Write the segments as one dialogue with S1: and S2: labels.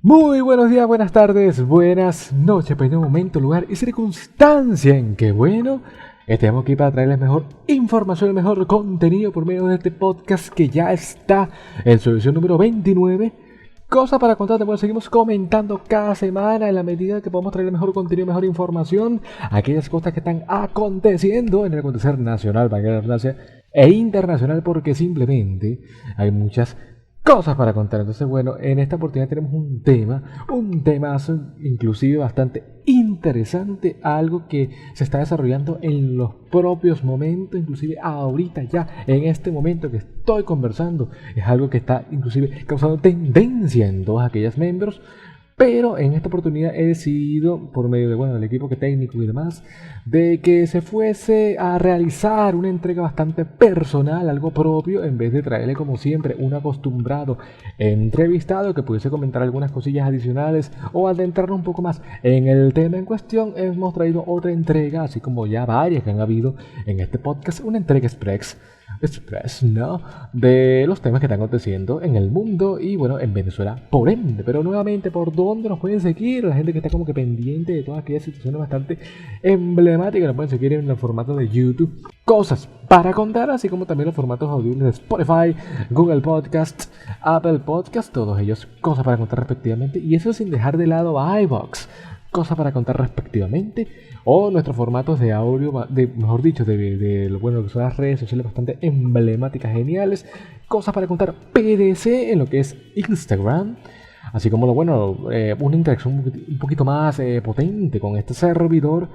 S1: Muy buenos días, buenas tardes, buenas noches, pero en momento, lugar y circunstancia en que, estemos aquí para traerles mejor información, el mejor contenido por medio de este podcast que ya está en su edición número 29. Cosas para contarte, bueno, seguimos comentando cada semana en la medida que podamos traer el mejor contenido, mejor información, aquellas cosas que están aconteciendo en el acontecer nacional, para que la redundancia, e internacional, porque simplemente hay muchas cosas para contar. Entonces, bueno, en esta oportunidad tenemos un temazo inclusive bastante interesante, algo que se está desarrollando en los propios momentos, inclusive ahorita ya, en este momento que estoy conversando, es algo que está inclusive causando tendencia en todas aquellas miembros. Pero en esta oportunidad he decidido, por medio de, del equipo técnico y demás, de que se fuese a realizar una entrega bastante personal, algo propio, en vez de traerle como siempre un acostumbrado entrevistado que pudiese comentar algunas cosillas adicionales o adentrarnos un poco más en el tema en cuestión. Hemos traído otra entrega, así como ya varias que han habido en este podcast, una entrega express, ¿no? De los temas que están aconteciendo en el mundo y en Venezuela, por ende. Pero nuevamente, ¿por dónde nos pueden seguir? La gente que está como que pendiente de todas aquellas situaciones bastante emblemáticas, nos pueden seguir en el formato de YouTube, Cosas para Contar, así como también los formatos audibles de Spotify, Google Podcasts, Apple Podcasts, todos ellos Cosas para Contar respectivamente, y eso sin dejar de lado iVoox, Cosas para Contar respectivamente, o nuestros formatos de audio, mejor dicho, de lo que son las redes sociales bastante emblemáticas, geniales, Cosas para Contar PDC en lo que es Instagram, así como una interacción un poquito más potente con este servidor,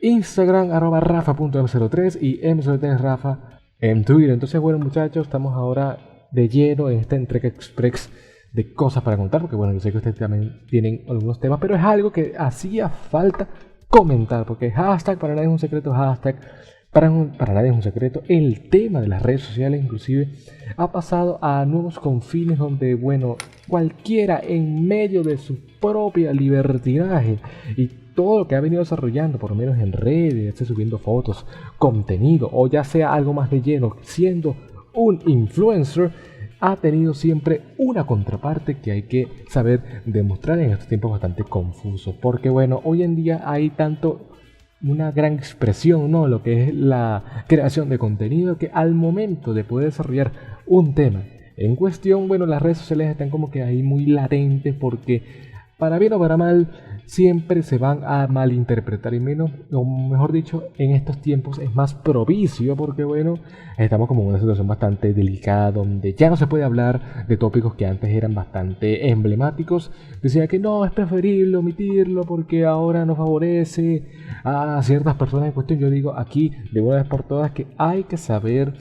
S1: Instagram, @rafa.m03 y m03rafa en Twitter. Entonces, muchachos, estamos ahora de lleno en esta entrega express de Cosas para Contar, porque yo sé que ustedes también tienen algunos temas, pero es algo que hacía falta comentar, porque hashtag para nadie es un secreto, hashtag para nadie es un secreto, el tema de las redes sociales inclusive ha pasado a nuevos confines donde, cualquiera en medio de su propia libertinaje y todo lo que ha venido desarrollando, por lo menos en redes, ya sea subiendo fotos, contenido, o ya sea algo más de lleno, siendo un influencer, ha tenido siempre una contraparte que hay que saber demostrar en estos tiempos bastante confusos. Porque hoy en día hay tanto una gran expresión, ¿no? Lo que es la creación de contenido, que al momento de poder desarrollar un tema en cuestión, las redes sociales están como que ahí muy latentes, porque para bien o para mal siempre se van a malinterpretar, y menos, o mejor dicho, en estos tiempos es más propicio porque estamos como en una situación bastante delicada donde ya no se puede hablar de tópicos que antes eran bastante emblemáticos. Decía que no, es preferible omitirlo porque ahora no favorece a ciertas personas en cuestión. Yo digo aquí de una vez por todas que hay que saber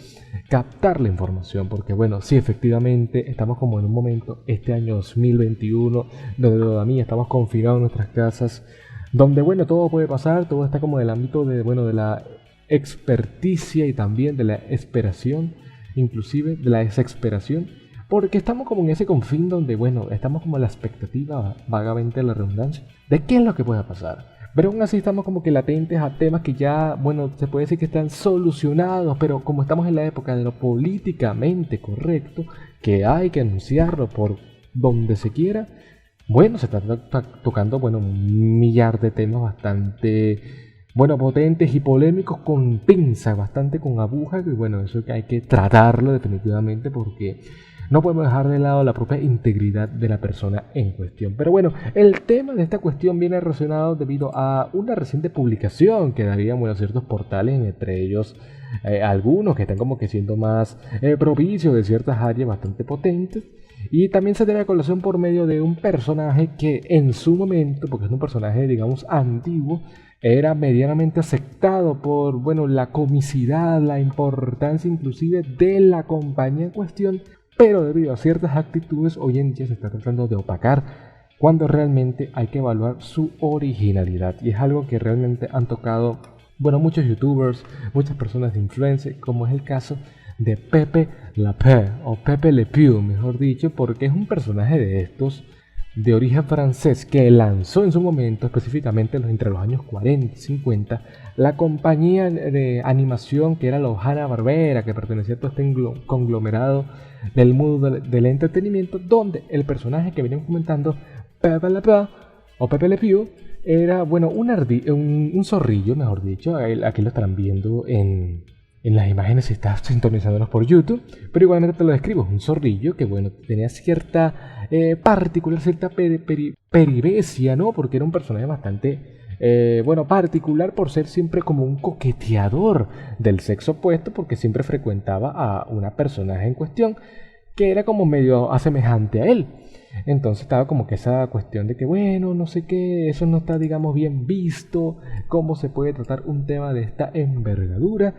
S1: captar la información, porque sí, efectivamente estamos como en un momento, este año 2021, donde todavía estamos confinados en nuestras casas, donde todo puede pasar, todo está como en el ámbito de la experticia y también de la esperación, inclusive de la desesperación, porque estamos como en ese confín donde estamos como en la expectativa, vagamente la redundancia, de qué es lo que pueda pasar. Pero aún así estamos como que latentes a temas que ya, se puede decir que están solucionados, pero como estamos en la época de lo políticamente correcto, que hay que anunciarlo por donde se quiera, se está tocando, un millar de temas bastante, potentes y polémicos con pinza, bastante con aguja, y eso que hay que tratarlo definitivamente, porque no podemos dejar de lado la propia integridad de la persona en cuestión. Pero el tema de esta cuestión viene relacionado debido a una reciente publicación que darían ciertos portales, entre ellos algunos que están como que siendo más propicios de ciertas áreas bastante potentes. Y también se trae a colación por medio de un personaje que en su momento, porque es un personaje digamos antiguo, era medianamente aceptado por la comicidad, la importancia inclusive de la compañía en cuestión, pero debido a ciertas actitudes hoy en día se está tratando de opacar cuando realmente hay que evaluar su originalidad, y es algo que realmente han tocado muchos youtubers, muchas personas de influencia, como es el caso de Pepe Le Pew, o Pepe Le Pew mejor dicho, porque es un personaje de estos de origen francés que lanzó en su momento, específicamente entre los años 40 y 50, la compañía de animación que era la Hanna-Barbera, que pertenecía a todo este conglomerado del mundo del entretenimiento, donde el personaje que venimos comentando, Pepe Le Pew, o Pepe Le Pew, era, bueno, un zorrillo, mejor dicho. Aquí lo estarán viendo en las imágenes si estás sintonizándonos por YouTube, pero igualmente te lo describo. Un zorrillo que, bueno, tenía cierta particular, cierta peripecia, ¿no? Porque era un personaje bastante, bueno, particular por ser siempre como un coqueteador del sexo opuesto, porque siempre frecuentaba a una personaje en cuestión que era como medio asemejante a él. Entonces estaba como que esa cuestión de que, bueno, no sé qué, eso no está, digamos, bien visto, cómo se puede tratar un tema de esta envergadura.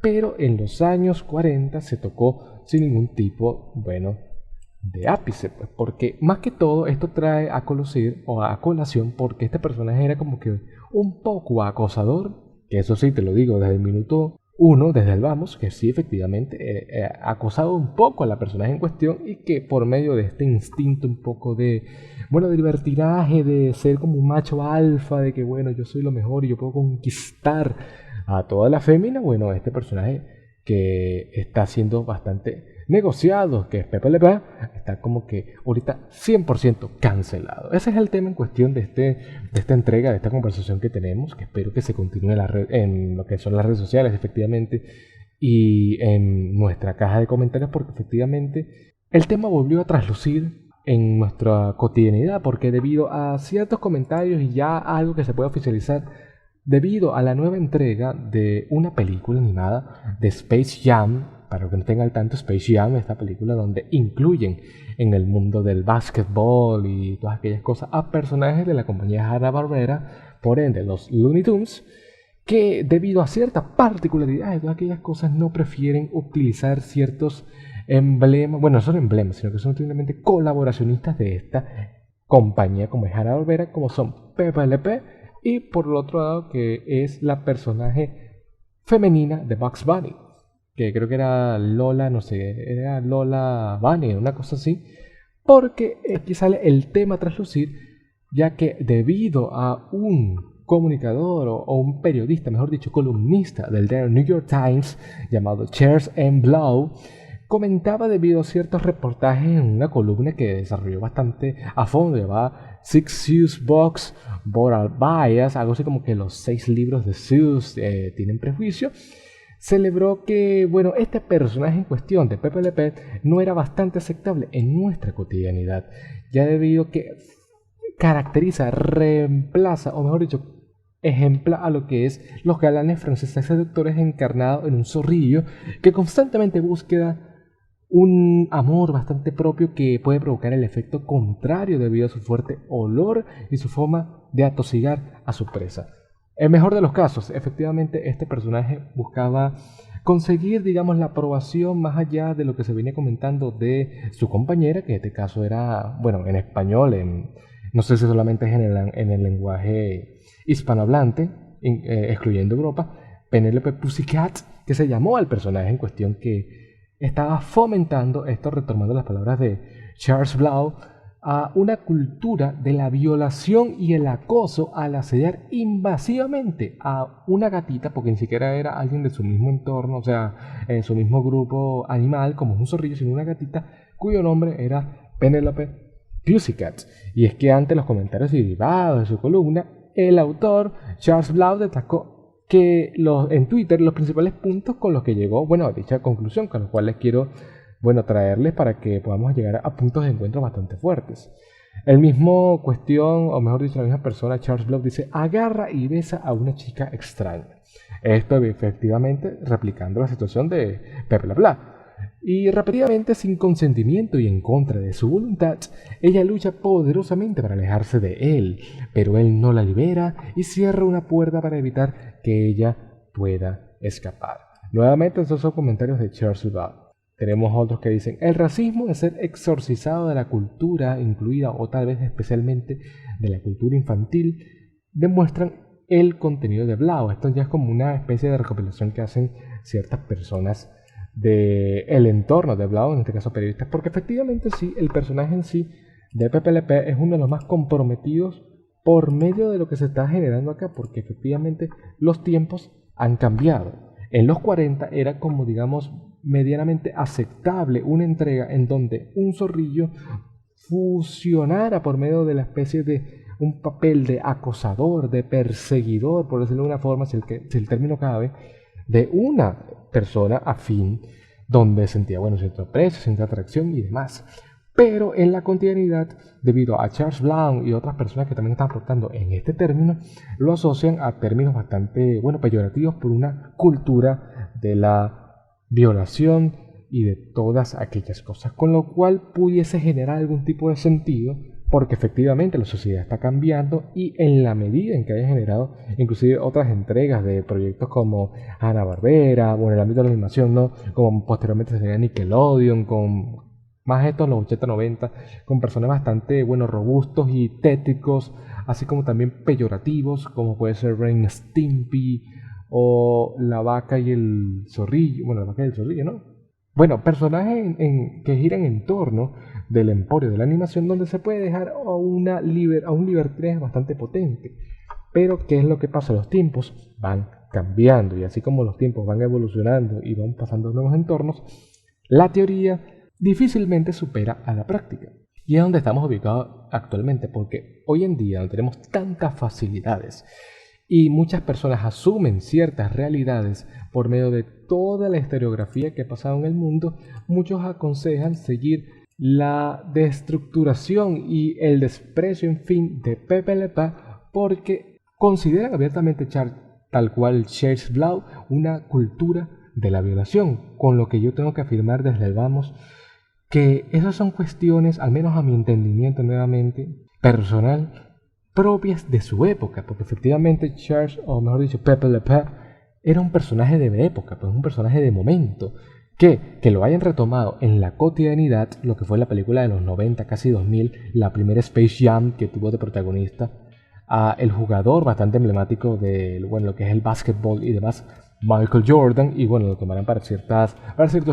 S1: Pero en los años 40 se tocó sin ningún tipo, bueno, de ápice, pues, porque más que todo esto trae a conocer o a colación porque este personaje era como que un poco acosador, que eso sí te lo digo desde el minuto uno, desde el vamos, que sí efectivamente acosado un poco a la personaje en cuestión y que por medio de este instinto un poco de, bueno, de libertinaje, de ser como un macho alfa, de que bueno, yo soy lo mejor y yo puedo conquistar a toda la fémina, bueno, este personaje que está siendo bastante negociado, que es Pepe Le Pew, está como que ahorita 100% cancelado. Ese es el tema en cuestión de esta entrega, de esta conversación que tenemos, que espero que se continúe en lo que son las redes sociales, efectivamente, y en nuestra caja de comentarios, porque efectivamente el tema volvió a traslucir en nuestra cotidianidad, porque debido a ciertos comentarios y ya algo que se puede oficializar, debido a la nueva entrega de una película animada de Space Jam. Para que no tenga al tanto, Space Jam, esta película donde incluyen en el mundo del básquetbol y todas aquellas cosas a personajes de la compañía Hanna-Barbera, por ende los Looney Tunes, que debido a ciertas particularidades de todas aquellas cosas no prefieren utilizar ciertos emblemas, bueno, no son emblemas, sino que son simplemente colaboracionistas de esta compañía como es Hanna-Barbera, como son Pepe Le Pew y por el otro lado que es la personaje femenina de Bugs Bunny, que creo que era Lola, no sé, era Lola Bunny, una cosa así, porque aquí sale el tema a traslucir, ya que debido a un comunicador o un periodista, mejor dicho, columnista del New York Times, llamado Charles M. Blau, comentaba debido a ciertos reportajes en una columna que desarrolló bastante a fondo, llamada Six Seuss Books, Moral Bias, algo así como que los 6 libros de Seuss tienen prejuicio. Celebró que, bueno, este personaje en cuestión de Pepe Le Pew no era bastante aceptable en nuestra cotidianidad, ya debido a que caracteriza, reemplaza, o mejor dicho, ejempla a lo que es los galanes franceses seductores encarnados en un zorrillo que constantemente busca un amor bastante propio que puede provocar el efecto contrario debido a su fuerte olor y su forma de atosigar a su presa. El mejor de los casos, efectivamente, este personaje buscaba conseguir, digamos, la aprobación más allá de lo que se venía comentando de su compañera, que en este caso era, bueno, en español, no sé si solamente es en el lenguaje hispanohablante, excluyendo Europa, Penélope Pussycat, que se llamó al personaje en cuestión que estaba fomentando, esto retomando las palabras de Charles Blau, a una cultura de la violación y el acoso al asediar invasivamente a una gatita, porque ni siquiera era alguien de su mismo entorno, o sea, en su mismo grupo animal, como un zorrillo, sino una gatita cuyo nombre era Penélope Pussycat. Y es que ante los comentarios derivados de su columna, el autor Charles Blau destacó que en Twitter los principales puntos con los que llegó, bueno, a dicha conclusión, con los cuales quiero, bueno, traerles para que podamos llegar a puntos de encuentro bastante fuertes. El mismo cuestión, o mejor dicho, la misma persona, Charles Blau, dice: agarra y besa a una chica extraña. Esto efectivamente replicando la situación de Pepe Le Pew. Y repetidamente, sin consentimiento y en contra de su voluntad, ella lucha poderosamente para alejarse de él, pero él no la libera y cierra una puerta para evitar que ella pueda escapar. Nuevamente, estos son comentarios de Charles Blau. Tenemos otros que dicen: el racismo de ser exorcizado de la cultura, incluida o tal vez especialmente de la cultura infantil, demuestran el contenido de Blau. Esto ya es como una especie de recopilación que hacen ciertas personas del entorno de Blau, en este caso periodistas, porque efectivamente sí, el personaje en sí de Pepe Le Pew es uno de los más comprometidos por medio de lo que se está generando acá, porque efectivamente los tiempos han cambiado. En los 40 era como, digamos, medianamente aceptable una entrega en donde un zorrillo fusionara por medio de la especie de un papel de acosador, de perseguidor, por decirlo de una forma, si el término cabe, de una persona afín, donde sentía, bueno, cierto aprecio, cierta atracción y demás. Pero en la cotidianidad, debido a Charles Blount y otras personas que también están aportando en este término, lo asocian a términos bastante, bueno, peyorativos por una cultura de la violación y de todas aquellas cosas, con lo cual pudiese generar algún tipo de sentido, porque efectivamente la sociedad está cambiando y en la medida en que haya generado inclusive otras entregas de proyectos como Hanna-Barbera, o en el ámbito de la animación, ¿no? Como posteriormente sería Nickelodeon, con más esto en los 80-90, con personas bastante, bueno, robustos y tétricos, así como también peyorativos, como puede ser Ren Stimpy o La Vaca y el Zorrillo, bueno, La Vaca y el Zorrillo, ¿no? Bueno, personajes que giran en torno del emporio de la animación, donde se puede dejar a un libertinaje bastante potente. Pero, ¿qué es lo que pasa? Los tiempos van cambiando, y así como los tiempos van evolucionando y van pasando nuevos entornos, la teoría difícilmente supera a la práctica. Y es donde estamos ubicados actualmente, porque hoy en día no tenemos tantas facilidades y muchas personas asumen ciertas realidades por medio de toda la historiografía que ha pasado en el mundo. Muchos aconsejan seguir la destructuración y el desprecio, en fin, de Pepe Le Pew, porque consideran abiertamente tal cual Charles Blount una cultura de la violación, con lo que yo tengo que afirmar desde el vamos que esas son cuestiones, al menos a mi entendimiento nuevamente, personal, propias de su época, porque efectivamente Charles, o mejor dicho, Pepe Le Pew, era un personaje de época, pues un personaje de momento, que lo hayan retomado en la cotidianidad, lo que fue la película de los 90, casi 2000, la primera Space Jam que tuvo de protagonista a el jugador bastante emblemático de, bueno, lo que es el básquetbol y demás, Michael Jordan, y bueno, lo tomarán para ciertos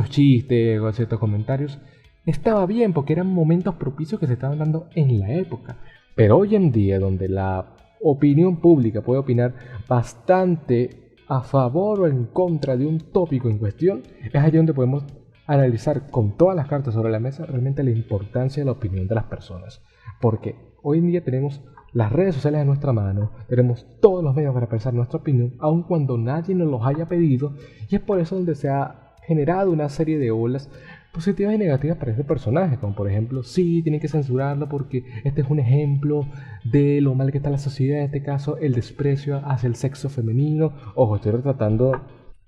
S1: chistes o ciertos comentarios. Estaba bien porque eran momentos propicios que se estaban dando en la época. Pero hoy en día, donde la opinión pública puede opinar bastante a favor o en contra de un tópico en cuestión, es allí donde podemos analizar con todas las cartas sobre la mesa realmente la importancia de la opinión de las personas. Porque hoy en día tenemos las redes sociales a nuestra mano, tenemos todos los medios para expresar nuestra opinión, aun cuando nadie nos los haya pedido, y es por eso donde se ha generado una serie de olas positivas y negativas para este personaje, como por ejemplo, sí, tienen que censurarlo porque este es un ejemplo de lo mal que está la sociedad, en este caso el desprecio hacia el sexo femenino. Ojo, estoy retratando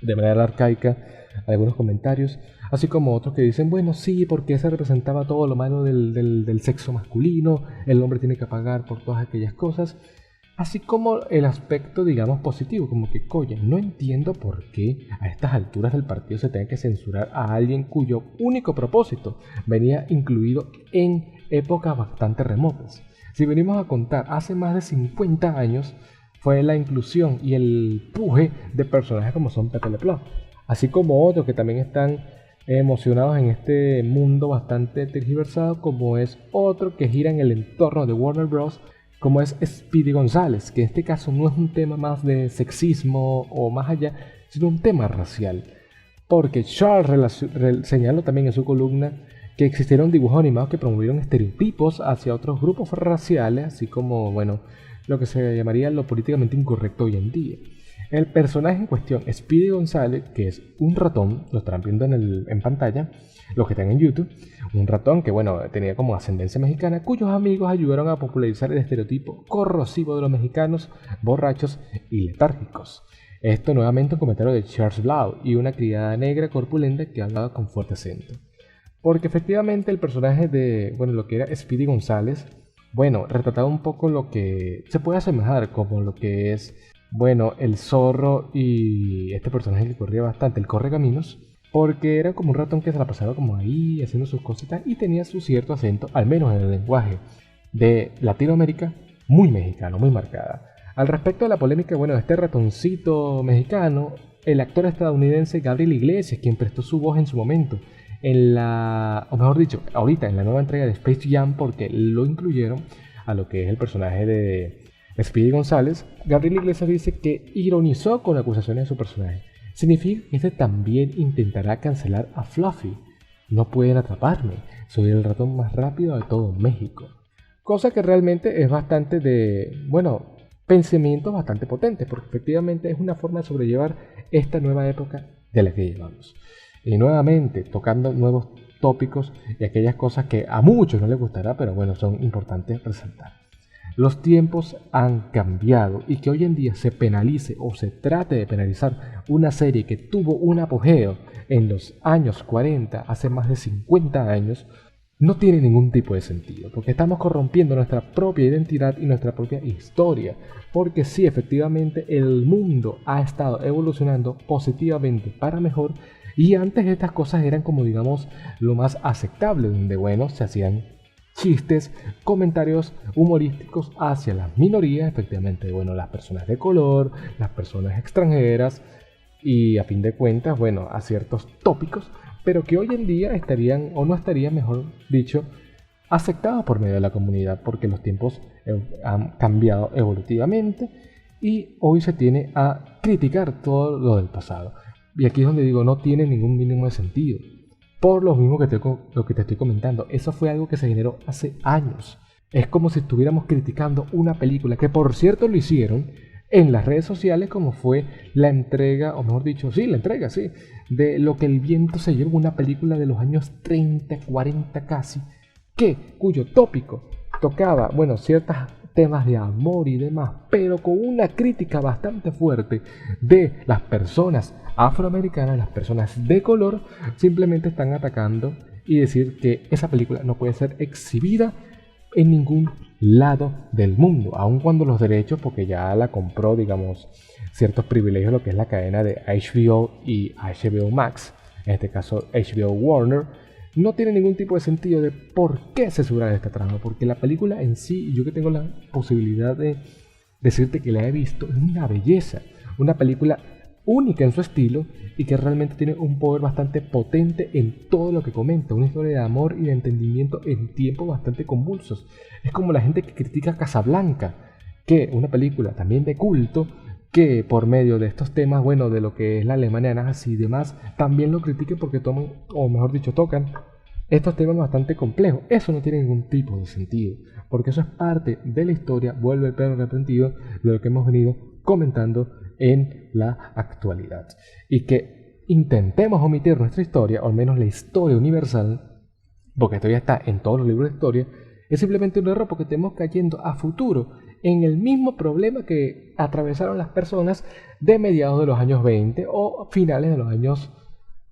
S1: de manera arcaica algunos comentarios, así como otros que dicen, bueno, sí, porque se representaba todo lo malo del sexo masculino, el hombre tiene que pagar por todas aquellas cosas. Así como el aspecto, digamos, positivo, como que, coño, no entiendo por qué a estas alturas del partido se tenga que censurar a alguien cuyo único propósito venía incluido en épocas bastante remotas. Si venimos a contar, hace más de 50 años fue la inclusión y el puje de personajes como son Pepe Le Pew, así como otros que también están emocionados en este mundo bastante tergiversado, como es otro que gira en el entorno de Warner Bros., como es Speedy González, que en este caso no es un tema más de sexismo o más allá, sino un tema racial. Porque Charles señaló también en su columna que existieron dibujos animados que promovieron estereotipos hacia otros grupos raciales, así como, bueno, lo que se llamaría lo políticamente incorrecto hoy en día. El personaje en cuestión, Speedy González, que es un ratón, lo estarán viendo en pantalla, los que están en YouTube, un ratón que, bueno, tenía como ascendencia mexicana, cuyos amigos ayudaron a popularizar el estereotipo corrosivo de los mexicanos, borrachos y letárgicos. Esto nuevamente un comentario de Charles Blount y una criada negra corpulenta que hablaba con fuerte acento. Porque efectivamente el personaje de, bueno, lo que era Speedy González, bueno, retrataba un poco lo que se puede asemejar como lo que es, bueno, el zorro y este personaje que corría bastante, el correcaminos, porque era como un ratón que se la pasaba como ahí haciendo sus cositas y tenía su cierto acento, al menos en el lenguaje de Latinoamérica, muy mexicano, muy marcada. Al respecto de la polémica, bueno, este ratoncito mexicano, el actor estadounidense Gabriel Iglesias, quien prestó su voz en su momento o mejor dicho, ahorita en la nueva entrega de Space Jam, porque lo incluyeron a lo que es el personaje de Speedy González, Gabriel Iglesias dice que ironizó con acusaciones de su personaje. Significa que este también intentará cancelar a Fluffy, no pueden atraparme. Soy el ratón más rápido de todo México. Cosa que realmente es bastante pensamientos bastante potentes, porque efectivamente es una forma de sobrellevar esta nueva época de la que llevamos. Y nuevamente, tocando nuevos tópicos y aquellas cosas que a muchos no les gustará, pero bueno, son importantes resaltar. Los tiempos han cambiado y que hoy en día se penalice o se trate de penalizar una serie que tuvo un apogeo en los años 40, hace más de 50 años, no tiene ningún tipo de sentido, porque estamos corrompiendo nuestra propia identidad y nuestra propia historia, porque sí, efectivamente, el mundo ha estado evolucionando positivamente para mejor, y antes estas cosas eran como digamos lo más aceptable, donde bueno, se hacían chistes, comentarios humorísticos hacia las minorías, efectivamente, bueno, las personas de color, las personas extranjeras, y a fin de cuentas, bueno, a ciertos tópicos, pero que hoy en día estarían, o no estarían, mejor dicho, aceptados por medio de la comunidad, porque los tiempos han cambiado evolutivamente y hoy se tiene a criticar todo lo del pasado. Y aquí es donde digo, no tiene ningún mínimo de sentido. Por lo mismo lo que te estoy comentando, eso fue algo que se generó hace años. Es como si estuviéramos criticando una película, que por cierto lo hicieron en las redes sociales, como fue la entrega, o mejor dicho, sí, la entrega, sí, de Lo que el viento se llevó, una película de los años 30, 40 casi, cuyo tópico tocaba, bueno, ciertos temas de amor y demás, pero con una crítica bastante fuerte de las personas afroamericanas, las personas de color, simplemente están atacando y decir que esa película no puede ser exhibida en ningún lado del mundo, aun cuando los derechos, porque ya la compró, digamos, ciertos privilegios, lo que es la cadena de HBO y HBO Max, en este caso HBO Warner, no tiene ningún tipo de sentido de por qué censurar esta trama, porque la película en sí, yo que tengo la posibilidad de decirte que la he visto, es una belleza, una película única en su estilo y que realmente tiene un poder bastante potente en todo lo que comenta, una historia de amor y de entendimiento en tiempos bastante convulsos. Es como la gente que critica Casablanca, que una película también de culto, que por medio de estos temas, bueno, de lo que es la Alemania nazi y demás, también lo critique porque toman, o mejor dicho, tocan estos temas bastante complejos. Eso no tiene ningún tipo de sentido, porque eso es parte de la historia, vuelve el perro arrepentido, de lo que hemos venido comentando en la actualidad. Y que intentemos omitir nuestra historia, o al menos la historia universal, porque esto ya está en todos los libros de historia, es simplemente un error porque estamos cayendo a futuro en el mismo problema que atravesaron las personas de mediados de los años 20 o finales de los años,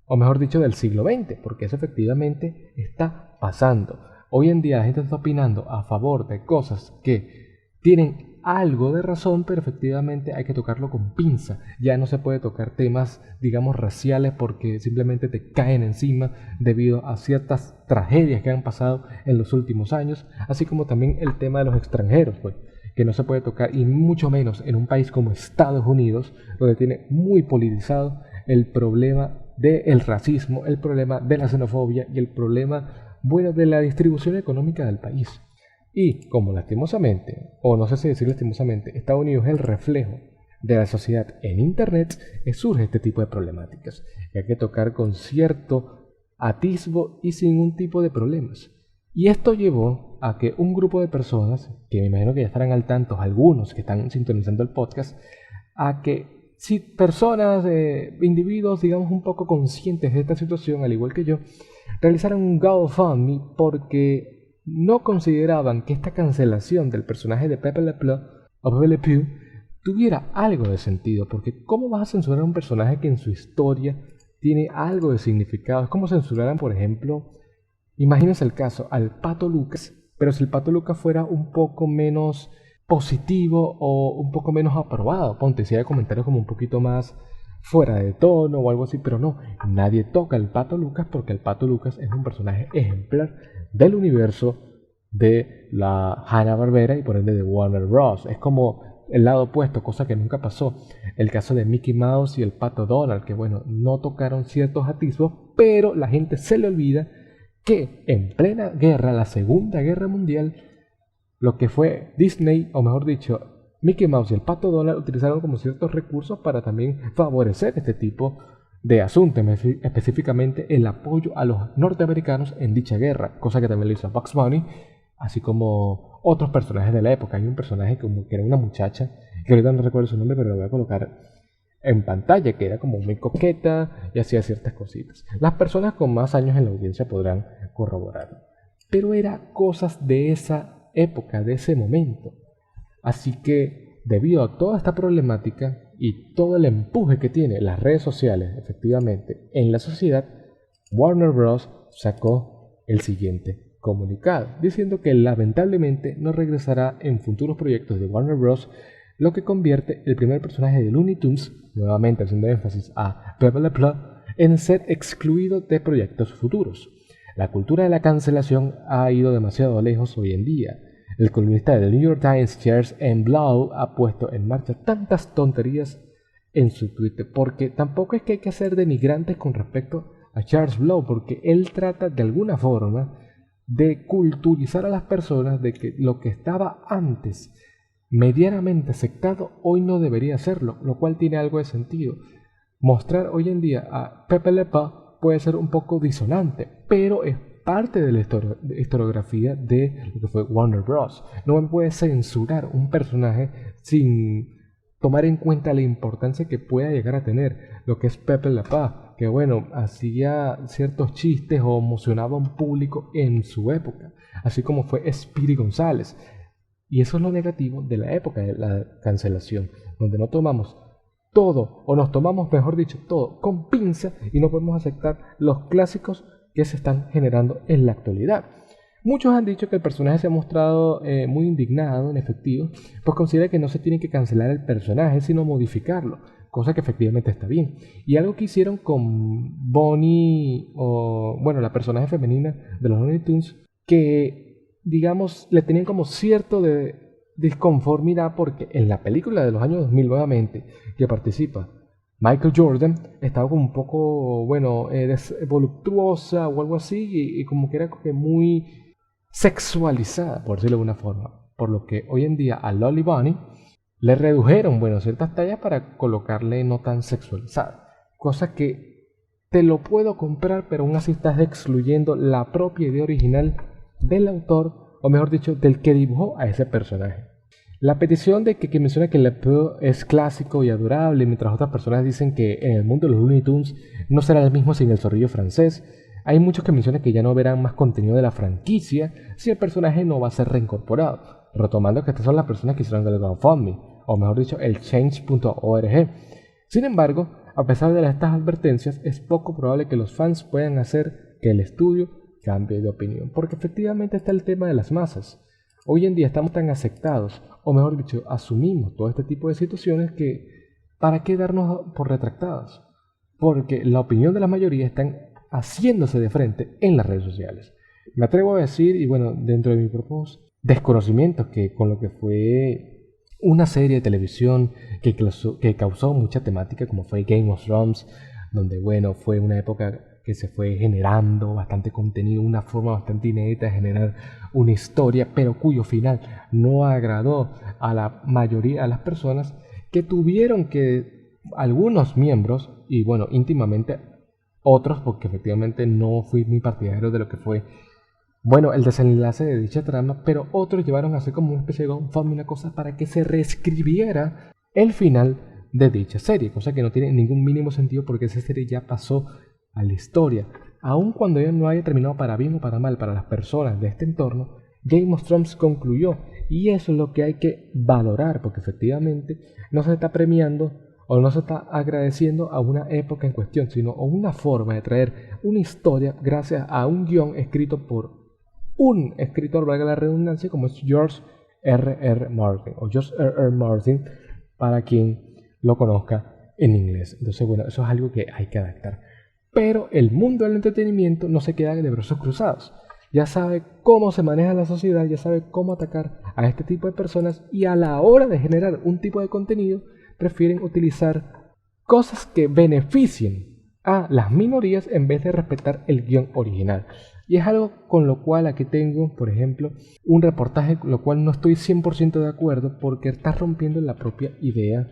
S1: o mejor dicho, del siglo XX, porque eso efectivamente está pasando. Hoy en día la gente está opinando a favor de cosas que tienen algo de razón, pero efectivamente hay que tocarlo con pinza. Ya no se puede tocar temas, digamos, raciales porque simplemente te caen encima debido a ciertas tragedias que han pasado en los últimos años, así como también el tema de los extranjeros, pues, que no se puede tocar, y mucho menos en un país como Estados Unidos, donde tiene muy politizado el problema del racismo, el problema de la xenofobia y el problema, bueno, de la distribución económica del país. Y como lastimosamente, o no sé si decir lastimosamente, Estados Unidos es el reflejo de la sociedad en Internet, surge este tipo de problemáticas. Y hay que tocar con cierto atisbo y sin ningún tipo de problemas. Y esto llevó a que un grupo de personas, que me imagino que ya estarán al tanto, algunos que están sintonizando el podcast, a que si personas, individuos, digamos, un poco conscientes de esta situación, al igual que yo, realizaran un GoFundMe porque no consideraban que esta cancelación del personaje de Pepe Le Pew o Pepe Le Pew tuviera algo de sentido, porque ¿cómo vas a censurar a un personaje que en su historia tiene algo de significado? Es como censuraran, por ejemplo, imagínense el caso, al Pato Lucas, pero si el Pato Lucas fuera un poco menos positivo o un poco menos aprobado, ponte, si hay comentarios como un poquito más fuera de tono o algo así, pero no, nadie toca al Pato Lucas porque el Pato Lucas es un personaje ejemplar del universo de la Hanna-Barbera y por ende de Warner Bros. Es como el lado opuesto, cosa que nunca pasó. El caso de Mickey Mouse y el Pato Donald, que bueno, no tocaron ciertos atisbos, pero la gente se le olvida que en plena guerra, la Segunda Guerra Mundial, lo que fue Disney, o mejor dicho, Mickey Mouse y el Pato Donald utilizaron como ciertos recursos para también favorecer este tipo de asunto, específicamente el apoyo a los norteamericanos en dicha guerra, cosa que también lo hizo Bugs Bunny, así como otros personajes de la época. Hay un personaje como que era una muchacha, que ahorita no recuerdo su nombre, pero lo voy a colocar en pantalla, que era como muy coqueta y hacía ciertas cositas. Las personas con más años en la audiencia podrán corroborarlo. Pero era cosas de esa época, de ese momento. Así que, debido a toda esta problemática y todo el empuje que tiene las redes sociales, efectivamente, en la sociedad, Warner Bros. Sacó el siguiente comunicado, diciendo que lamentablemente no regresará en futuros proyectos de Warner Bros., lo que convierte el primer personaje de Looney Tunes, nuevamente haciendo énfasis a Pepe Le Pew, en ser excluido de proyectos futuros. La cultura de la cancelación ha ido demasiado lejos hoy en día. El columnista del New York Times, Charles M. Blau, ha puesto en marcha tantas tonterías en su Twitter, porque tampoco es que hay que ser denigrantes con respecto a Charles Blau, porque él trata de alguna forma de culturizar a las personas de que lo que estaba antes medianamente aceptado hoy no debería serlo, lo cual tiene algo de sentido. Mostrar hoy en día a Pepe Le Pew puede ser un poco disonante, pero es parte de la historiografía de lo que fue Warner Bros. No me puede censurar un personaje sin tomar en cuenta la importancia que pueda llegar a tener lo que es Pepe Le Pew, que bueno, hacía ciertos chistes o emocionaba a un público en su época, así como fue Speedy González. Y eso es lo negativo de la época de la cancelación, donde no tomamos todo, o nos tomamos, mejor dicho, todo con pinza y no podemos aceptar los clásicos que se están generando en la actualidad. Muchos han dicho que el personaje se ha mostrado muy indignado, en efectivo, pues considera que no se tiene que cancelar el personaje, sino modificarlo, cosa que efectivamente está bien. Y algo que hicieron con Bonnie, o bueno, la personaje femenina de los Looney Tunes, que digamos le tenían como cierto de disconformidad, porque en la película de los años 2000 nuevamente, que participa Michael Jordan, estaba como un poco, bueno, voluptuosa o algo así, y como que era como que muy sexualizada, por decirlo de alguna forma. Por lo que hoy en día a Lolly Bunny le redujeron, bueno, ciertas tallas para colocarle no tan sexualizada. Cosa que te lo puedo comprar, pero aún así estás excluyendo la propia idea original del autor, o mejor dicho, del que dibujó a ese personaje. La petición de que menciona que Le Pew es clásico y adorable, mientras otras personas dicen que en el mundo de los Looney Tunes no será el mismo sin el zorrillo francés. Hay muchos que mencionan que ya no verán más contenido de la franquicia si el personaje no va a ser reincorporado, retomando que estas son las personas que hicieron el GoFundMe, o mejor dicho, el change.org. Sin embargo, a pesar de estas advertencias, es poco probable que los fans puedan hacer que el estudio cambie de opinión, porque efectivamente está el tema de las masas. Hoy en día estamos tan aceptados, o mejor dicho, asumimos todo este tipo de situaciones que ¿para qué darnos por retractados? Porque la opinión de la mayoría está haciéndose de frente en las redes sociales. Me atrevo a decir, y bueno, dentro de mis propios desconocimientos, que con lo que fue una serie de televisión que causó mucha temática, como fue Game of Thrones, donde bueno, fue una época que se fue generando bastante contenido, una forma bastante inédita de generar una historia, pero cuyo final no agradó a la mayoría de las personas, que tuvieron que algunos miembros, y bueno, íntimamente otros, porque efectivamente no fui muy partidario de lo que fue, bueno, el desenlace de dicha trama, pero otros llevaron a hacer como una especie de GoFundMe, una cosa para que se reescribiera el final de dicha serie, cosa que no tiene ningún mínimo sentido, porque esa serie ya pasó a la historia. Aun cuando ella no haya terminado para bien o para mal para las personas de este entorno, Game of Thrones concluyó, y eso es lo que hay que valorar, porque efectivamente no se está premiando o no se está agradeciendo a una época en cuestión, sino a una forma de traer una historia gracias a un guión escrito por un escritor, valga la redundancia, como es George R.R. Martin, o George R.R. Martin, para quien lo conozca en inglés. Entonces, bueno, eso es algo que hay que adaptar. Pero el mundo del entretenimiento no se queda de brazos cruzados. Ya sabe cómo se maneja la sociedad, ya sabe cómo atacar a este tipo de personas, y a la hora de generar un tipo de contenido prefieren utilizar cosas que beneficien a las minorías en vez de respetar el guión original. Y es algo con lo cual aquí tengo, por ejemplo, un reportaje con lo cual no estoy 100% de acuerdo, porque está rompiendo la propia idea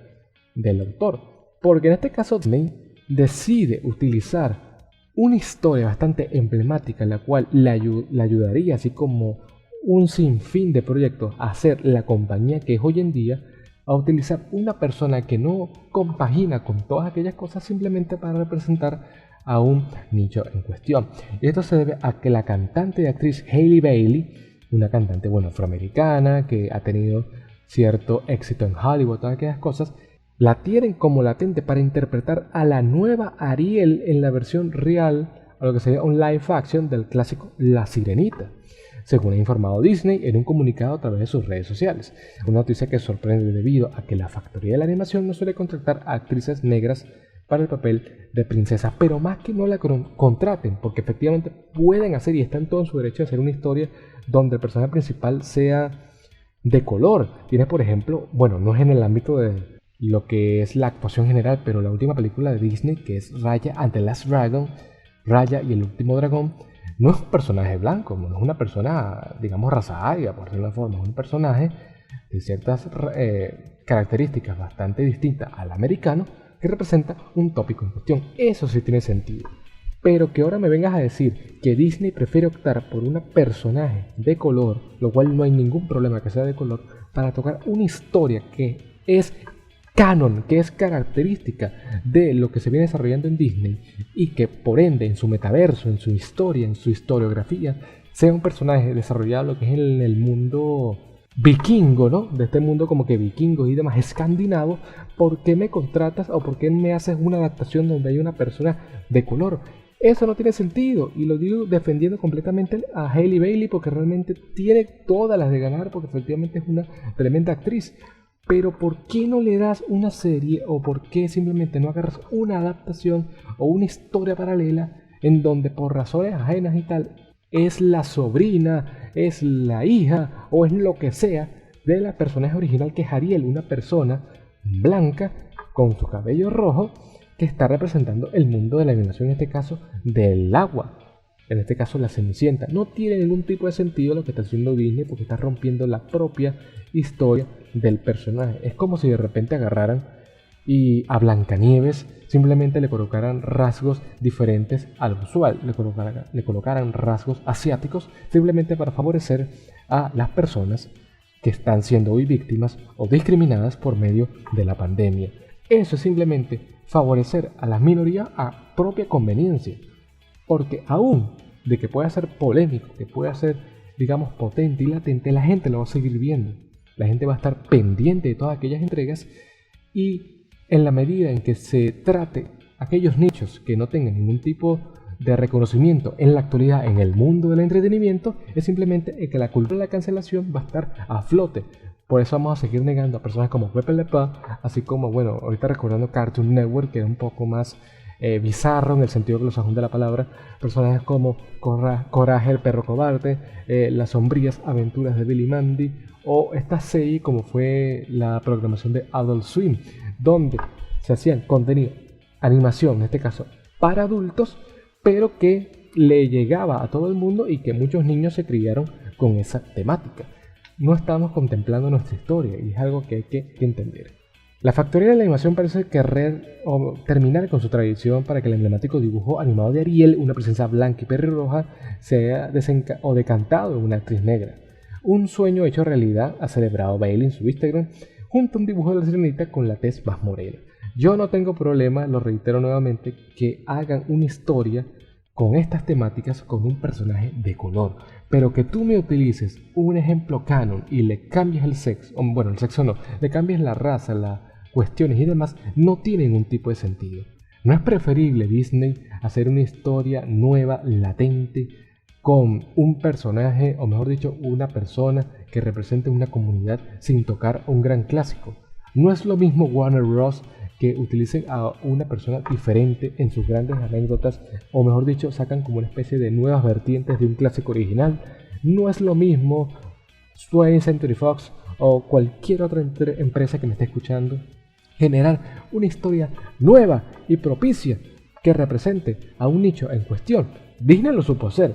S1: del autor. Porque en este caso Disney decide utilizar una historia bastante emblemática, en la cual le ayudaría, así como un sinfín de proyectos, a ser la compañía que es hoy en día, a utilizar una persona que no compagina con todas aquellas cosas simplemente para representar a un nicho en cuestión. Y esto se debe a que la cantante y actriz Hailey Bailey, una cantante afroamericana que ha tenido cierto éxito en Hollywood, todas aquellas cosas, la tienen como latente para interpretar a la nueva Ariel en la versión real, a lo que sería un live action del clásico La Sirenita, según ha informado Disney en un comunicado a través de sus redes sociales. Una noticia que sorprende debido a que la factoría de la animación no suele contratar a actrices negras para el papel de princesa, pero más que no la contraten, porque efectivamente pueden hacer y están todo en su derecho de hacer una historia donde el personaje principal sea de color. Tienes, por ejemplo, no es en el ámbito de lo que es la actuación general, pero la última película de Disney, que es Raya and the Last Dragon, Raya y el último dragón, no es un personaje blanco, no es una persona, digamos, raza aria, por decirlo de una forma, es un personaje de ciertas características bastante distintas al americano, que representa un tópico en cuestión. Eso sí tiene sentido. Pero que ahora me vengas a decir que Disney prefiere optar por una personaje de color, lo cual no hay ningún problema que sea de color, para tocar una historia que es canon, que es característica de lo que se viene desarrollando en Disney, y que por ende en su metaverso, en su historia, en su historiografía, sea un personaje desarrollado lo que es en el mundo vikingo, ¿no? De este mundo como que vikingo y demás, escandinavo. ¿Por qué me contratas o por qué me haces una adaptación donde hay una persona de color? Eso no tiene sentido, y lo digo defendiendo completamente a Hailey Bailey, porque realmente tiene todas las de ganar, porque efectivamente es una tremenda actriz. Pero ¿por qué no le das una serie, o por qué simplemente no agarras una adaptación o una historia paralela en donde por razones ajenas y tal es la sobrina, es la hija o es lo que sea de la personaje original, que es Ariel, una persona blanca con su cabello rojo que está representando el mundo de la animación, en este caso del agua, en este caso la Cenicienta? No tiene ningún tipo de sentido lo que está haciendo Disney, porque está rompiendo la propia historia del personaje. Es como si de repente agarraran y a Blancanieves simplemente le colocaran rasgos diferentes al usual, le colocaran rasgos asiáticos simplemente para favorecer a las personas que están siendo hoy víctimas o discriminadas por medio de la pandemia. Eso es simplemente favorecer a las minorías a propia conveniencia, porque aún de que pueda ser polémico, que pueda ser, digamos, potente y latente, la gente lo va a seguir viendo. La gente va a estar pendiente de todas aquellas entregas, y en la medida en que se trate aquellos nichos que no tengan ningún tipo de reconocimiento en la actualidad en el mundo del entretenimiento, es simplemente que la cultura de la cancelación va a estar a flote. Por eso vamos a seguir negando a personas como Pepe Le Pew, así como, ahorita recordando Cartoon Network, que era un poco más bizarro en el sentido anglosajón de la palabra, personajes como Coraje el perro cobarde, Las sombrías aventuras de Billy Mandy, o esta serie como fue la programación de Adult Swim, donde se hacían contenido, animación en este caso para adultos, pero que le llegaba a todo el mundo y que muchos niños se criaron con esa temática. No estamos contemplando nuestra historia, y es algo que hay que entender. La factoría de la animación parece querer terminar con su tradición para que el emblemático dibujo animado de Ariel, una princesa blanca y pelirroja, sea decantado en una actriz negra. Un sueño hecho realidad ha celebrado Bailey en su Instagram, junto a un dibujo de la sirenita con la tez más morena. Yo no tengo problema, lo reitero nuevamente, que hagan una historia con estas temáticas con un personaje de color, pero que tú me utilices un ejemplo canon y le cambies el sexo, el sexo no, le cambies la raza, las cuestiones y demás, no tiene ningún tipo de sentido. ¿No es preferible, Disney, hacer una historia nueva, latente, con un personaje, o mejor dicho, una persona que represente una comunidad sin tocar un gran clásico? No es lo mismo Warner Bros. Que utilicen a una persona diferente en sus grandes anécdotas, o mejor dicho, sacan como una especie de nuevas vertientes de un clásico original. No es lo mismo 20th Century Fox o cualquier otra empresa que me esté escuchando generar una historia nueva y propicia que represente a un nicho en cuestión. Disney lo supo hacer,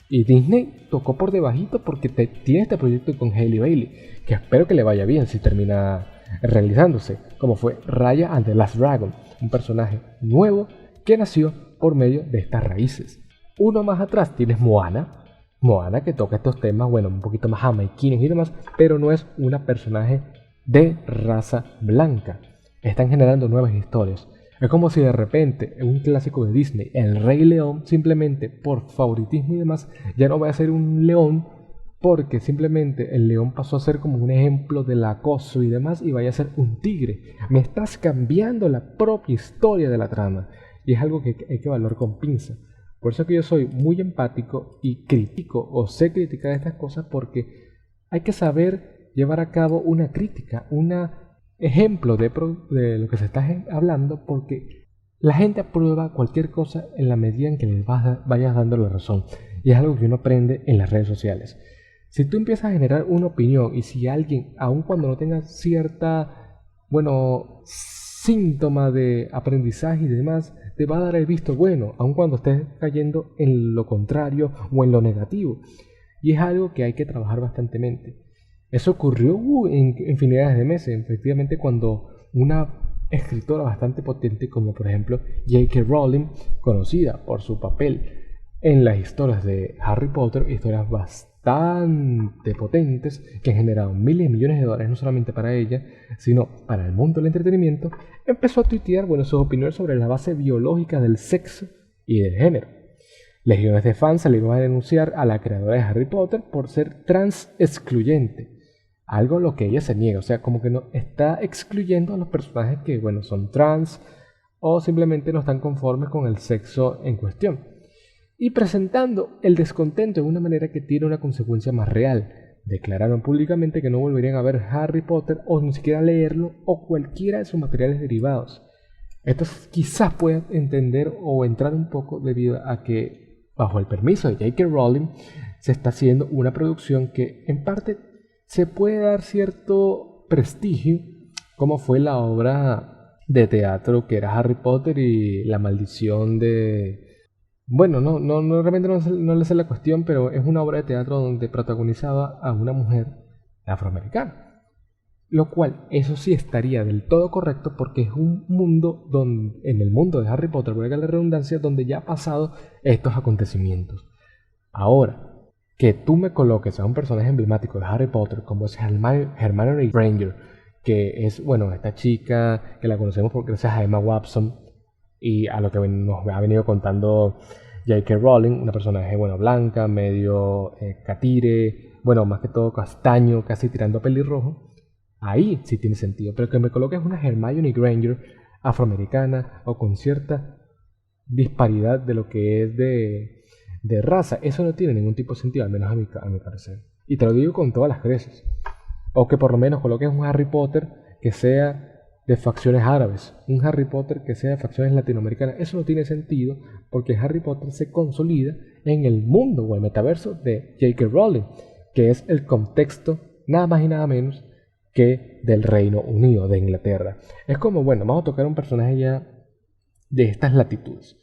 S1: y Disney tocó por debajito porque tiene este proyecto con Hailey Bailey, que espero que le vaya bien si termina realizándose, como fue Raya and the Last Dragon. un personaje nuevo que nació por medio de estas raíces. Uno más atrás tienes Moana. Moana que toca estos temas, bueno, un poquito más jamaiquinos y demás, pero no es una personaje de raza blanca. Están generando nuevas historias. Es como si de repente un clásico de Disney, El Rey León, simplemente por favoritismo y demás, ya no va a ser un león porque simplemente el león pasó a ser como un ejemplo del acoso y demás y vaya a ser un tigre. Me estás cambiando la propia historia de la trama y es algo que hay que valorar con pinza. Por eso que yo soy muy empático y critico o sé criticar estas cosas porque hay que saber llevar a cabo una crítica, una ejemplo de lo que se está hablando, porque la gente aprueba cualquier cosa en la medida en que les vayas dando la razón, y es algo que uno aprende en las redes sociales. Si tú empiezas a generar una opinión y si alguien, aun cuando no tenga cierta, síntoma de aprendizaje y demás, te va a dar el visto bueno, aun cuando estés cayendo en lo contrario o en lo negativo, y es algo que hay que trabajar bastantemente. Eso ocurrió en infinidades de meses, efectivamente, cuando una escritora bastante potente como por ejemplo J.K. Rowling, conocida por su papel en las historias de Harry Potter, historias bastante potentes que han generado miles de millones de dólares no solamente para ella, sino para el mundo del entretenimiento, empezó a tuitear sus opiniones sobre la base biológica del sexo y del género. Legiones de fans salieron a denunciar a la creadora de Harry Potter por ser trans excluyente. Algo a lo que ella se niega, o sea, como que no está excluyendo a los personajes que, son trans o simplemente no están conformes con el sexo en cuestión. Y presentando el descontento de una manera que tiene una consecuencia más real. Declararon públicamente que no volverían a ver Harry Potter o ni siquiera leerlo o cualquiera de sus materiales derivados. Esto quizás pueda entender o entrar un poco debido a que, bajo el permiso de J.K. Rowling, se está haciendo una producción que en parte se puede dar cierto prestigio, como fue la obra de teatro que era Harry Potter y la maldición de... realmente no le sé la cuestión, pero es una obra de teatro donde protagonizaba a una mujer afroamericana. Lo cual, eso sí estaría del todo correcto porque es un mundo donde, en el mundo de Harry Potter, por la redundancia, donde ya ha pasado estos acontecimientos. Ahora, que tú me coloques a un personaje emblemático de Harry Potter como es Hermione Granger, que es, esta chica que la conocemos gracias a Emma Watson y a lo que nos ha venido contando J.K. Rowling, una personaje, blanca, medio catire, más que todo castaño, casi tirando a pelirrojo, ahí sí tiene sentido, pero que me coloques una Hermione Granger afroamericana o con cierta disparidad de lo que es de raza, eso no tiene ningún tipo de sentido, al menos a mi parecer. Y te lo digo con todas las creces. O que por lo menos coloques un Harry Potter que sea de facciones árabes, un Harry Potter que sea de facciones latinoamericanas. Eso no tiene sentido porque Harry Potter se consolida en el mundo o el metaverso de J.K. Rowling, que es el contexto nada más y nada menos que del Reino Unido, de Inglaterra. Es como, vamos a tocar un personaje ya de estas latitudes.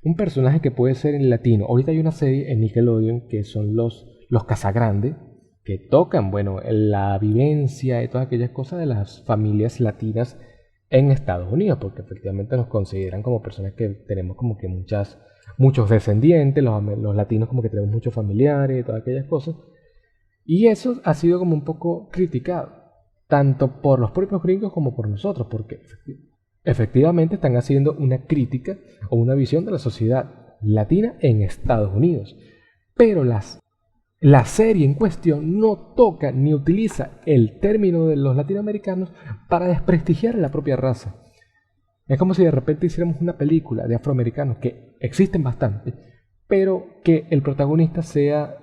S1: Un personaje que puede ser en latino. Ahorita hay una serie en Nickelodeon que son los Casagrande, que tocan, la vivencia y todas aquellas cosas de las familias latinas en Estados Unidos, porque efectivamente nos consideran como personas que tenemos como que muchos descendientes, los latinos como que tenemos muchos familiares y todas aquellas cosas. Y eso ha sido como un poco criticado, tanto por los propios gringos como por nosotros, porque efectivamente están haciendo una crítica o una visión de la sociedad latina en Estados Unidos. Pero la serie en cuestión no toca ni utiliza el término de los latinoamericanos para desprestigiar la propia raza. Es como si de repente hiciéramos una película de afroamericanos, que existen bastante, pero que el protagonista sea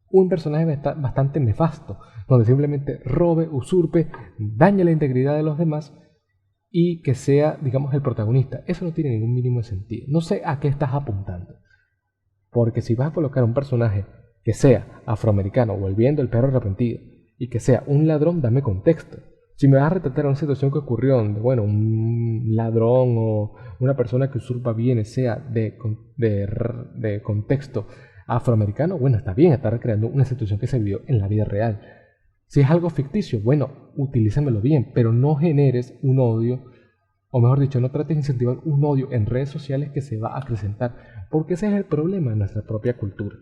S1: un personaje bastante nefasto, donde simplemente robe, usurpe, dañe la integridad de los demás y que sea, digamos, el protagonista. Eso no tiene ningún mínimo de sentido. No sé a qué estás apuntando. Porque si vas a colocar un personaje que sea afroamericano, volviendo el perro arrepentido, y que sea un ladrón, dame contexto. Si me vas a retratar una situación que ocurrió donde, un ladrón o una persona que usurpa bienes sea de contexto afroamericano, está bien, está recreando una situación que se vivió en la vida real. Si es algo ficticio, utilízamelo bien, pero no generes un odio o mejor dicho, no trates de incentivar un odio en redes sociales que se va a acrecentar, porque ese es el problema de nuestra propia cultura,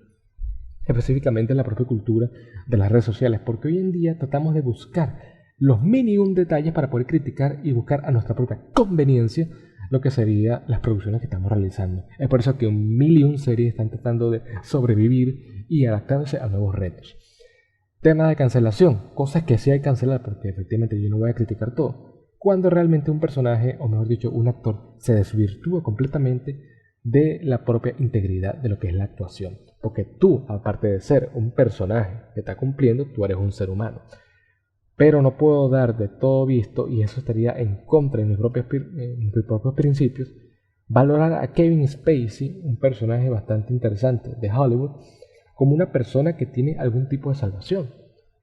S1: específicamente en la propia cultura de las redes sociales, porque hoy en día tratamos de buscar los mínimos detalles para poder criticar y buscar a nuestra propia conveniencia lo que serían las producciones que estamos realizando. Es por eso que 1.000.000 series están tratando de sobrevivir y adaptándose a nuevos retos. Tema de cancelación, cosas que sí hay que cancelar, porque efectivamente yo no voy a criticar todo. Cuando realmente un personaje, o mejor dicho, un actor, se desvirtúa completamente de la propia integridad de lo que es la actuación. Porque tú, aparte de ser un personaje que está cumpliendo, tú eres un ser humano. Pero no puedo dar de todo visto, y eso estaría en contra de mis propios principios, valorar a Kevin Spacey, un personaje bastante interesante de Hollywood, como una persona que tiene algún tipo de salvación.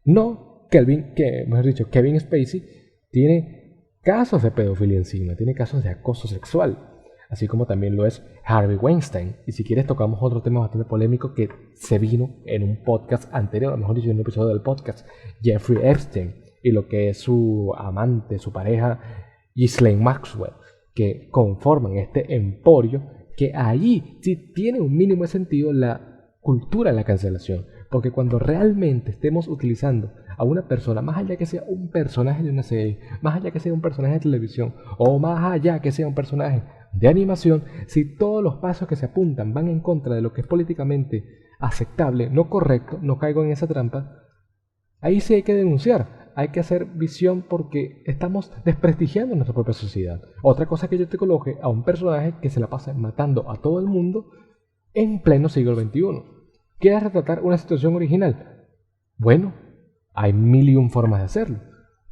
S1: No, Kevin Spacey tiene casos de pedofilia encima, tiene casos de acoso sexual, así como también lo es Harvey Weinstein. Y si quieres tocamos otro tema bastante polémico que se vino en un podcast anterior, a lo mejor dicho en un episodio del podcast, Jeffrey Epstein, y lo que es su amante, su pareja, Ghislaine Maxwell, que conforman este emporio, que allí sí tiene un mínimo de sentido la cultura de la cancelación. Porque cuando realmente estemos utilizando a una persona, más allá que sea un personaje de una serie, más allá que sea un personaje de televisión, o más allá que sea un personaje de animación, si todos los pasos que se apuntan van en contra de lo que es políticamente aceptable, no correcto, no caigo en esa trampa, ahí sí hay que denunciar. Hay que hacer visión porque estamos desprestigiando nuestra propia sociedad. Otra cosa que yo te coloque a un personaje que se la pasa matando a todo el mundo en pleno siglo XXI. ¿Quieres retratar una situación original? Bueno, hay 1.000.000 formas de hacerlo.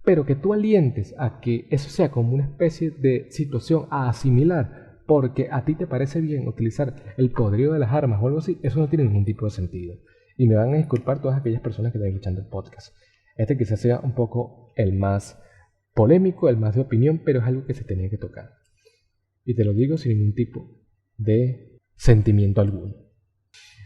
S1: Pero que tú alientes a que eso sea como una especie de situación a asimilar porque a ti te parece bien utilizar el poderío de las armas o algo así, eso no tiene ningún tipo de sentido. Y me van a disculpar todas aquellas personas que están escuchando el podcast. Este quizás sea un poco el más polémico, el más de opinión, pero es algo que se tenía que tocar. Y te lo digo sin ningún tipo de sentimiento alguno.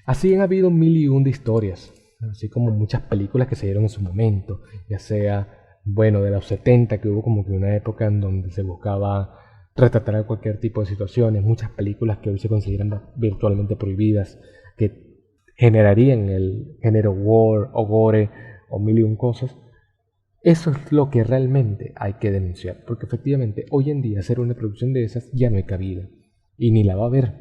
S1: Así han habido 1.000.000 de historias, así como muchas películas que se dieron en su momento, ya sea, bueno, de los 70, que hubo como que una época en donde se buscaba retratar cualquier tipo de situaciones, muchas películas que hoy se consideran virtualmente prohibidas, que generarían el género war o gore, o 1.000.000 cosas. Eso es lo que realmente hay que denunciar, porque efectivamente hoy en día hacer una producción de esas ya no hay cabida, y ni la va a haber,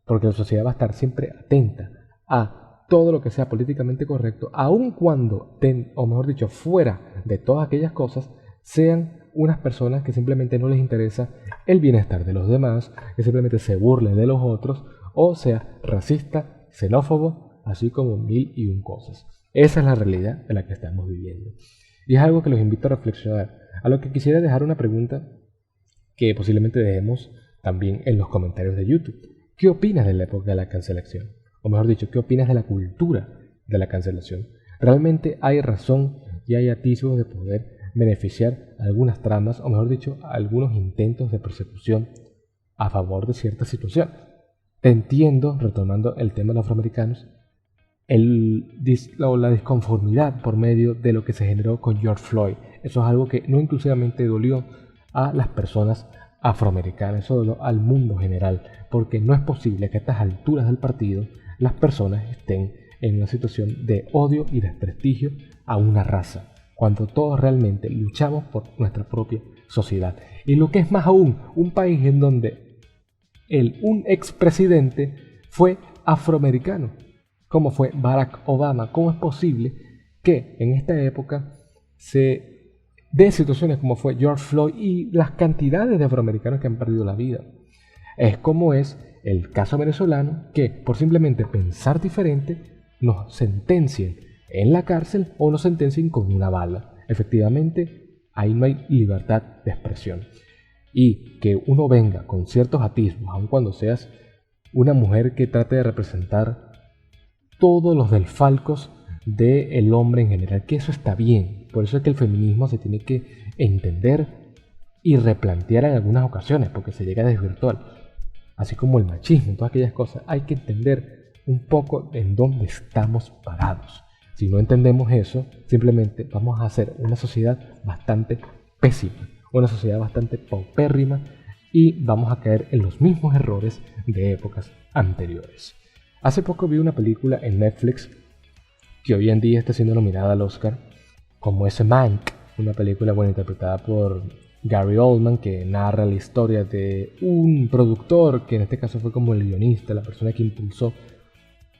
S1: porque la sociedad va a estar siempre atenta a todo lo que sea políticamente correcto, aun cuando, o mejor dicho, fuera de todas aquellas cosas, sean unas personas que simplemente no les interesa el bienestar de los demás, que simplemente se burlen de los otros, o sea racista, xenófobo, así como 1.001 cosas. Esa es la realidad de la que estamos viviendo. Y es algo que los invito a reflexionar. A lo que quisiera dejar una pregunta que posiblemente dejemos también en los comentarios de YouTube. ¿Qué opinas de la época de la cancelación? O mejor dicho, ¿qué opinas de la cultura de la cancelación? ¿Realmente hay razón y hay atisbos de poder beneficiar algunas tramas, o mejor dicho, algunos intentos de persecución a favor de cierta situación? Te entiendo, retomando el tema de los afroamericanos, la disconformidad por medio de lo que se generó con George Floyd. Eso es algo que no inclusivamente dolió a las personas afroamericanas, eso dolió al mundo general, porque no es posible que a estas alturas del partido las personas estén en una situación de odio y desprestigio a una raza, cuando todos realmente luchamos por nuestra propia sociedad. Y lo que es más aún, un país en donde un expresidente fue afroamericano, como fue Barack Obama. ¿Cómo es posible que en esta época se dé situaciones como fue George Floyd y las cantidades de afroamericanos que han perdido la vida? Es como es el caso venezolano, que por simplemente pensar diferente nos sentencien en la cárcel o nos sentencien con una bala. Efectivamente, ahí no hay libertad de expresión. Y que uno venga con ciertos atisbos, aun cuando seas una mujer que trate de representar todos los desfalcos del hombre en general, que eso está bien. Por eso es que el feminismo se tiene que entender y replantear en algunas ocasiones, porque se llega a desvirtuar. Así como el machismo, todas aquellas cosas, hay que entender un poco en dónde estamos parados. Si no entendemos eso, simplemente vamos a hacer una sociedad bastante pésima, una sociedad bastante paupérrima y vamos a caer en los mismos errores de épocas anteriores. Hace poco vi una película en Netflix que hoy en día está siendo nominada al Oscar, como es Mank, una película interpretada por Gary Oldman, que narra la historia de un productor que en este caso fue como el guionista, la persona que impulsó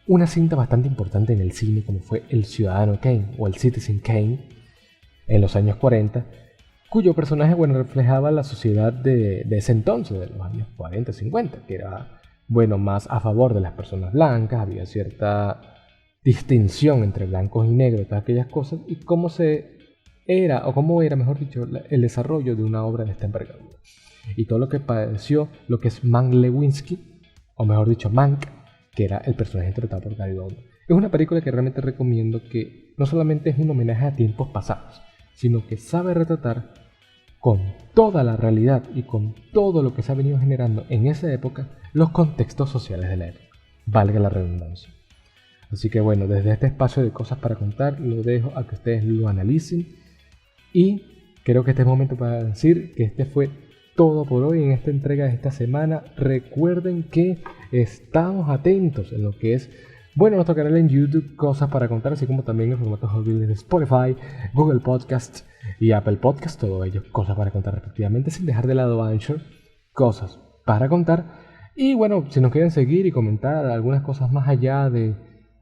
S1: una cinta bastante importante en el cine como fue El Ciudadano Kane o el Citizen Kane en los años 40, cuyo personaje reflejaba la sociedad de ese entonces, de los años 40, 50, que era más a favor de las personas blancas, había cierta distinción entre blancos y negros, todas aquellas cosas, y cómo era, mejor dicho, el desarrollo de una obra de esta envergadura. Y todo lo que padeció lo que es Mank Lewinsky, o mejor dicho, Mank, que era el personaje interpretado por Gary Oldman. Es una película que realmente recomiendo, que no solamente es un homenaje a tiempos pasados, sino que sabe retratar con toda la realidad y con todo lo que se ha venido generando en esa época los contextos sociales de la época, valga la redundancia. Así que desde este espacio de cosas para contar, lo dejo a que ustedes lo analicen y creo que este es el momento para decir que este fue todo por hoy en esta entrega de esta semana. Recuerden que estamos atentos en lo que es nuestro canal en YouTube, Cosas para Contar, así como también en formatos audibles de Spotify, Google Podcasts y Apple Podcasts, todo ello Cosas para Contar respectivamente, sin dejar de lado Anchor, Cosas para Contar. Y si nos quieren seguir y comentar algunas cosas más allá de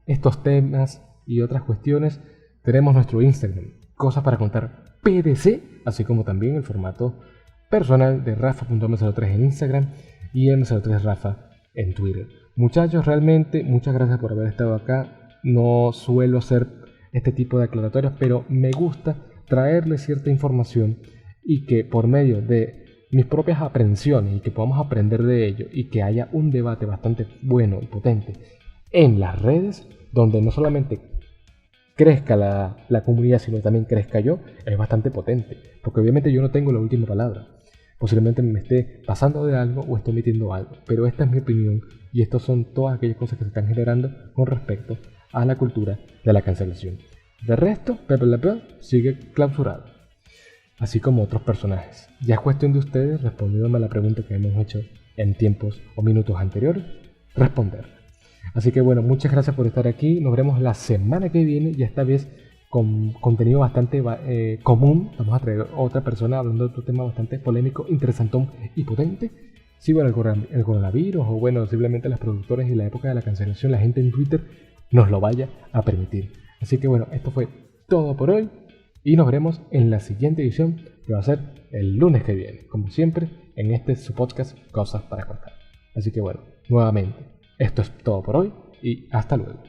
S1: estos temas y otras cuestiones, tenemos nuestro Instagram, Cosas para Contar PDC, así como también el formato personal de rafa.m03 en Instagram y m03rafa en Twitter. Muchachos, realmente muchas gracias por haber estado acá. No suelo hacer este tipo de aclaratorias, pero me gusta traerles cierta información y que por medio de mis propias aprensiones y que podamos aprender de ello y que haya un debate bastante bueno y potente en las redes, donde no solamente crezca la comunidad, sino también crezca yo, es bastante potente, porque obviamente yo no tengo la última palabra. Posiblemente me esté pasando de algo o esté omitiendo algo, pero esta es mi opinión y estas son todas aquellas cosas que se están generando con respecto a la cultura de la cancelación. De resto, Pepe Le Pew sigue clausurado, así como otros personajes. Ya es cuestión de ustedes, respondiéndome a la pregunta que hemos hecho en tiempos o minutos anteriores, responder. Así que muchas gracias por estar aquí. Nos veremos la semana que viene y esta vez con contenido bastante común. Vamos a traer a otra persona hablando de otro tema bastante polémico, interesantón y potente. Sí, el coronavirus o simplemente las productoras y la época de la cancelación, la gente en Twitter nos lo vaya a permitir. Así que esto fue todo por hoy y nos veremos en la siguiente edición, que va a ser el lunes que viene, como siempre, en su podcast Cosas para Contar. Así que nuevamente, esto es todo por hoy y hasta luego.